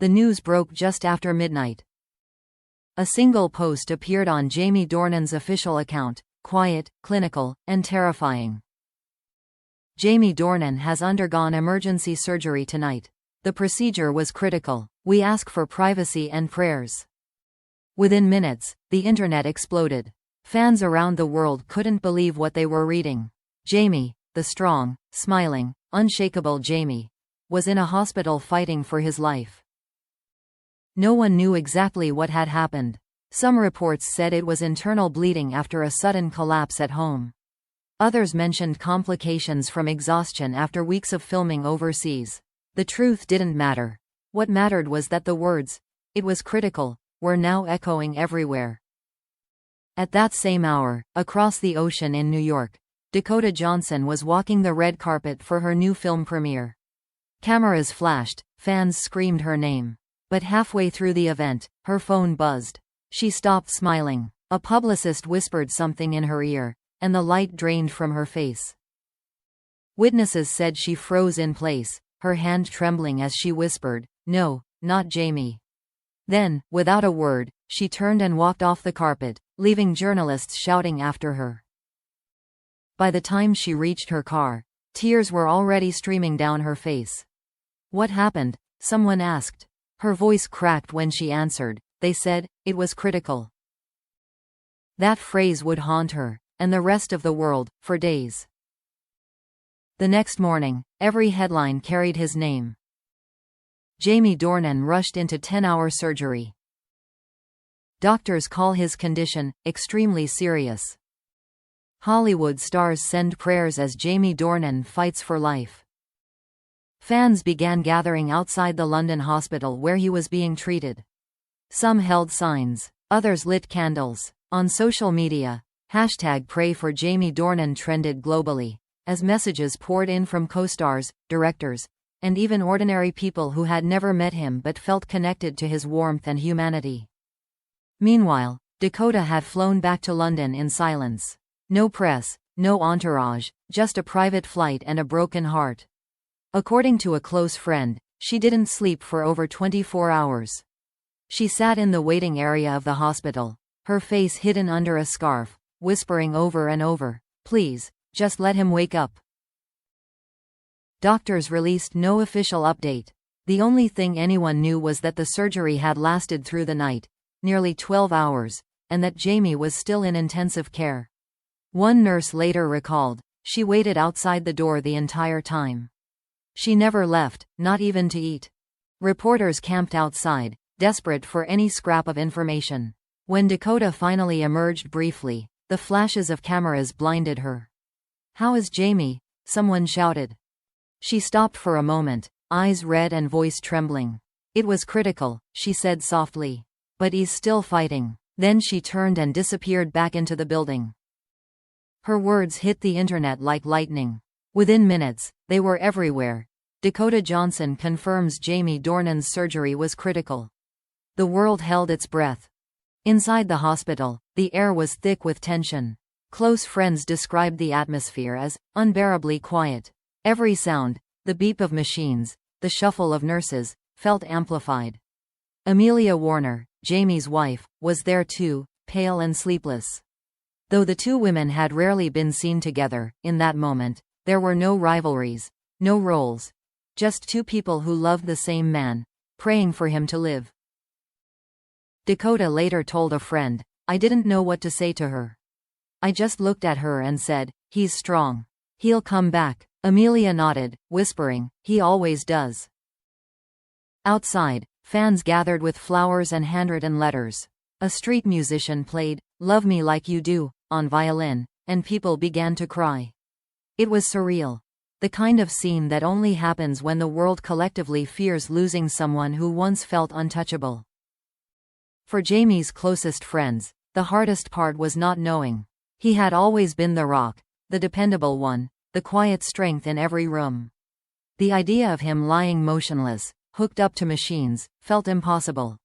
The news broke just after midnight. A single post appeared on Jamie Dornan's official account: quiet, clinical, and terrifying. Jamie Dornan has undergone emergency surgery tonight. The procedure was critical. We ask for privacy and prayers. Within minutes, the internet exploded. Fans around the world couldn't believe what they were reading. Jamie, the strong, smiling, unshakable Jamie, was in a hospital fighting for his life. No one knew exactly what had happened. Some reports said it was internal bleeding after a sudden collapse at home. Others mentioned complications from exhaustion after weeks of filming overseas. The truth didn't matter. What mattered was that the words, "It was critical," were now echoing everywhere. At that same hour, across the ocean in New York, Dakota Johnson was walking the red carpet for her new film premiere. Cameras flashed, fans screamed her name. But halfway through the event, her phone buzzed. She stopped smiling. A publicist whispered something in her ear, and the light drained from her face. Witnesses said she froze in place, her hand trembling as she whispered, "No, not Jamie." Then, without a word, she turned and walked off the carpet, leaving journalists shouting after her. By the time she reached her car, tears were already streaming down her face. "What happened?" someone asked. Her voice cracked when she answered. "They said, it was critical." That phrase would haunt her, and the rest of the world, for days. The next morning, every headline carried his name. Jamie Dornan rushed into 10-hour surgery. Doctors call his condition extremely serious. Hollywood stars send prayers as Jamie Dornan fights for life. Fans began gathering outside the London hospital where he was being treated. Some held signs, others lit candles. On social media, #PrayForJamie Dornan trended globally, as messages poured in from co-stars, directors, and even ordinary people who had never met him but felt connected to his warmth and humanity. Meanwhile, Dakota had flown back to London in silence. No press, no entourage, just a private flight and a broken heart. According to a close friend, she didn't sleep for over 24 hours. She sat in the waiting area of the hospital, her face hidden under a scarf, whispering over and over, "Please, just let him wake up." Doctors released no official update. The only thing anyone knew was that the surgery had lasted through the night, nearly 12 hours, and that Jamie was still in intensive care. One nurse later recalled, "She waited outside the door the entire time. She never left, not even to eat." Reporters camped outside, desperate for any scrap of information. When Dakota finally emerged briefly, the flashes of cameras blinded her. "How is Jamie?" someone shouted. She stopped for a moment, eyes red and voice trembling. "It was critical," she said softly. "But he's still fighting." Then she turned and disappeared back into the building. Her words hit the internet like lightning. Within minutes, they were everywhere. Dakota Johnson confirms Jamie Dornan's surgery was critical. The world held its breath. Inside the hospital, the air was thick with tension. Close friends described the atmosphere as unbearably quiet. Every sound, the beep of machines, the shuffle of nurses, felt amplified. Amelia Warner, Jamie's wife, was there too, pale and sleepless. Though the two women had rarely been seen together, in that moment, there were no rivalries, no roles. Just two people who loved the same man, praying for him to live. Dakota later told a friend, "I didn't know what to say to her. I just looked at her and said, 'He's strong. He'll come back.'" Amelia nodded, whispering, "He always does." Outside, fans gathered with flowers and handwritten letters. A street musician played "Love Me Like You Do" on violin, and people began to cry. It was surreal. The kind of scene that only happens when the world collectively fears losing someone who once felt untouchable. For Jamie's closest friends, the hardest part was not knowing. He had always been the rock, the dependable one, the quiet strength in every room. The idea of him lying motionless, hooked up to machines, felt impossible.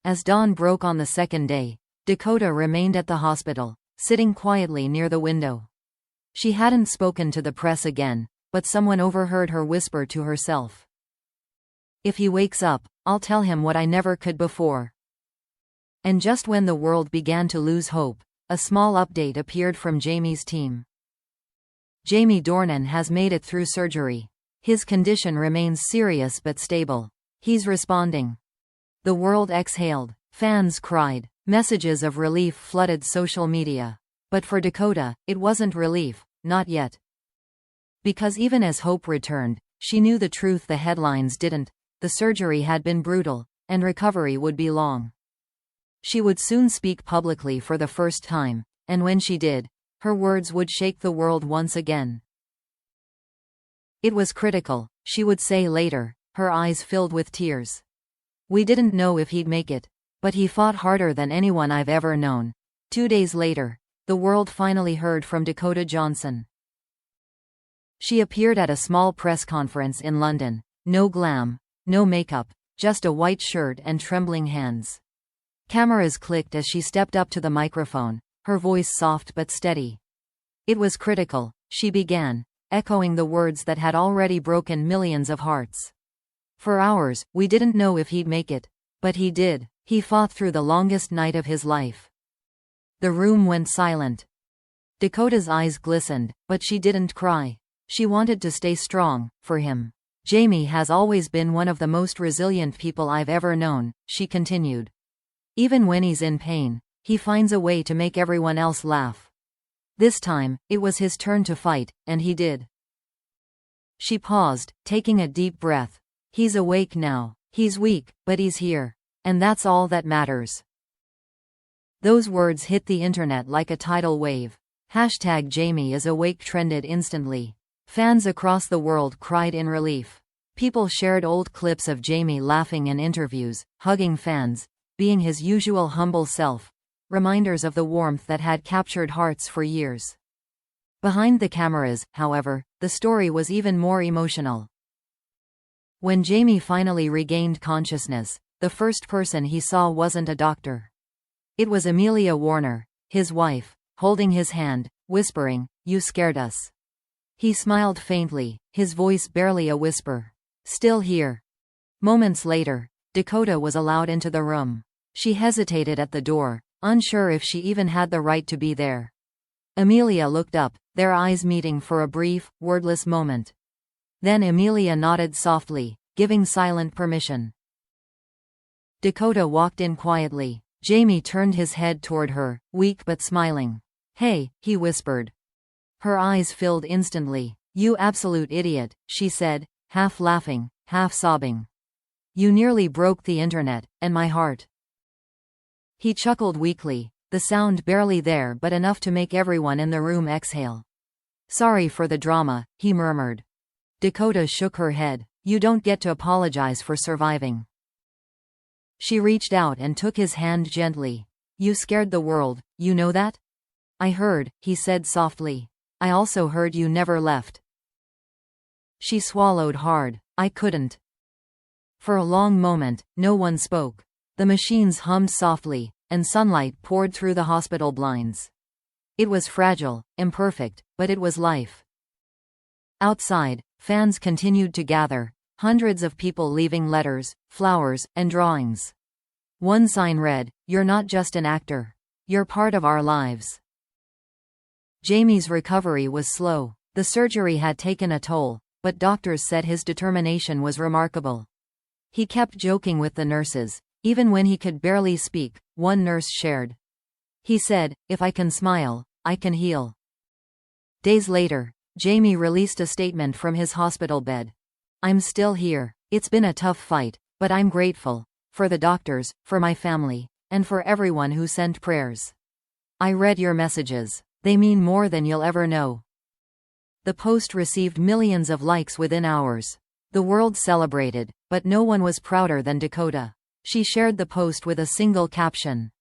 As dawn broke on the second day, Dakota remained at the hospital, sitting quietly near the window. She hadn't spoken to the press again, but someone overheard her whisper to herself, If he wakes up, I'll tell him what I never could before." And just when the world began to lose hope, a small update appeared from Jamie's team. Jamie Dornan has made it through surgery. His condition remains serious but stable. He's responding. The world exhaled. Fans cried. Messages of relief flooded social media. But for Dakota, it wasn't relief, not yet. Because even as hope returned, she knew the truth the headlines didn't. The surgery had been brutal, and recovery would be long. She would soon speak publicly for the first time, and when she did, her words would shake the world once again. "It was critical," she would say later, her eyes filled with tears. "We didn't know if he'd make it, but he fought harder than anyone I've ever known." 2 days later, the world finally heard from Dakota Johnson. She appeared at a small press conference in London. No glam, no makeup, just a white shirt and trembling hands. Cameras clicked as she stepped up to the microphone, her voice soft but steady. "It was critical," she began, echoing the words that had already broken millions of hearts. "For hours, we didn't know if he'd make it. But he did. He fought through the longest night of his life." The room went silent. Dakota's eyes glistened, but she didn't cry. She wanted to stay strong, for him. "Jamie has always been one of the most resilient people I've ever known," she continued. "Even when he's in pain, he finds a way to make everyone else laugh. This time, it was his turn to fight, and he did." She paused, taking a deep breath. "He's awake now. He's weak, but he's here. And that's all that matters." Those words hit the internet like a tidal wave. #JamieIsAwake trended instantly. Fans across the world cried in relief. People shared old clips of Jamie laughing in interviews, hugging fans, being his usual humble self, reminders of the warmth that had captured hearts for years. Behind the cameras, however, the story was even more emotional. When Jamie finally regained consciousness, the first person he saw wasn't a doctor. It was Amelia Warner, his wife, holding his hand, whispering, "You scared us." He smiled faintly, his voice barely a whisper. "Still here." Moments later, Dakota was allowed into the room. She hesitated at the door, unsure if she even had the right to be there. Amelia looked up, their eyes meeting for a brief, wordless moment. Then Amelia nodded softly, giving silent permission. Dakota walked in quietly. Jamie turned his head toward her, weak but smiling. "Hey," he whispered. Her eyes filled instantly. "You absolute idiot," she said, half laughing, half sobbing. "You nearly broke the internet, and my heart." He chuckled weakly, the sound barely there but enough to make everyone in the room exhale. "Sorry for the drama," he murmured. Dakota shook her head. "You don't get to apologize for surviving." She reached out and took his hand gently. "You scared the world, you know that?" "I heard," he said softly. "I also heard you never left." She swallowed hard. "I couldn't." For a long moment, no one spoke. The machines hummed softly, and sunlight poured through the hospital blinds. It was fragile, imperfect, but it was life. Outside, fans continued to gather, hundreds of people leaving letters, flowers, and drawings. One sign read, "You're not just an actor. You're part of our lives." Jamie's recovery was slow. The surgery had taken a toll, but doctors said his determination was remarkable. He kept joking with the nurses, even when he could barely speak, one nurse shared. He said, "If I can smile, I can heal." Days later, Jamie released a statement from his hospital bed. "I'm still here. It's been a tough fight, but I'm grateful. For the doctors, for my family, and for everyone who sent prayers. I read your messages. They mean more than you'll ever know." The post received millions of likes within hours. The world celebrated, but no one was prouder than Dakota. She shared the post with a single caption.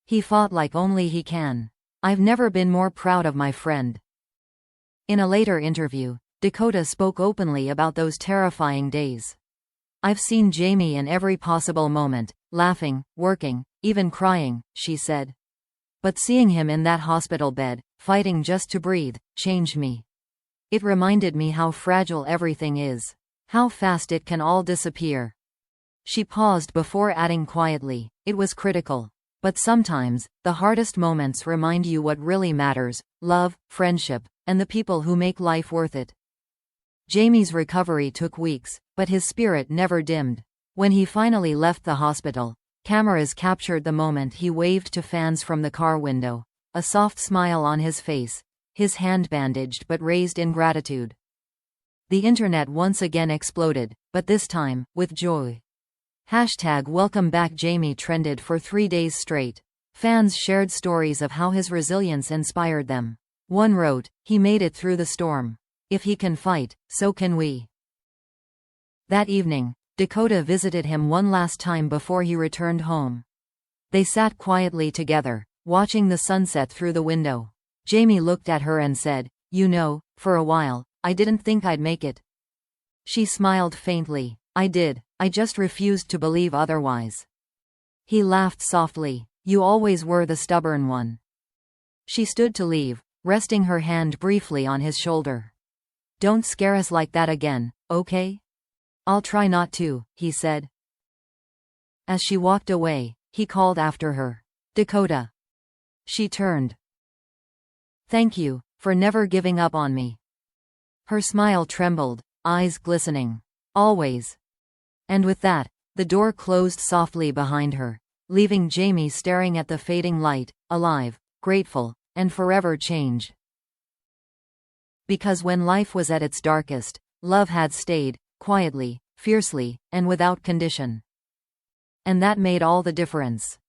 "He fought like only he can. I've never been more proud of my friend." In a later interview, Dakota spoke openly about those terrifying days. "I've seen Jamie in every possible moment, laughing, working, even crying," she said. "But seeing him in that hospital bed, fighting just to breathe, changed me. It reminded me how fragile everything is. How fast it can all disappear. She paused before adding quietly, it was critical. But sometimes, the hardest moments remind you what really matters: love, friendship, and the people who make life worth it. Jamie's recovery took weeks, but his spirit never dimmed. When he finally left the hospital, cameras captured the moment he waved to fans from the car window, a soft smile on his face, his hand bandaged but raised in gratitude. The internet once again exploded, but this time, with joy. #Welcome back Jamie trended for 3 days straight. Fans shared stories of how his resilience inspired them. One wrote, "He made it through the storm. If he can fight, so can we." That evening, Dakota visited him one last time before he returned home. They sat quietly together, watching the sunset through the window. Jamie looked at her and said, "You know, for a while, I didn't think I'd make it." She smiled faintly. "I did, I just refused to believe otherwise." He laughed softly. "You always were the stubborn one." She stood to leave, resting her hand briefly on his shoulder. "Don't scare us like that again, okay?" "I'll try not to," he said. As she walked away, he called after her, "Dakota." She turned. "Thank you, for never giving up on me." Her smile trembled, eyes glistening. "Always." And with that, the door closed softly behind her, leaving Jamie staring at the fading light, alive, grateful, and forever changed. Because when life was at its darkest, love had stayed, quietly, fiercely, and without condition. And that made all the difference.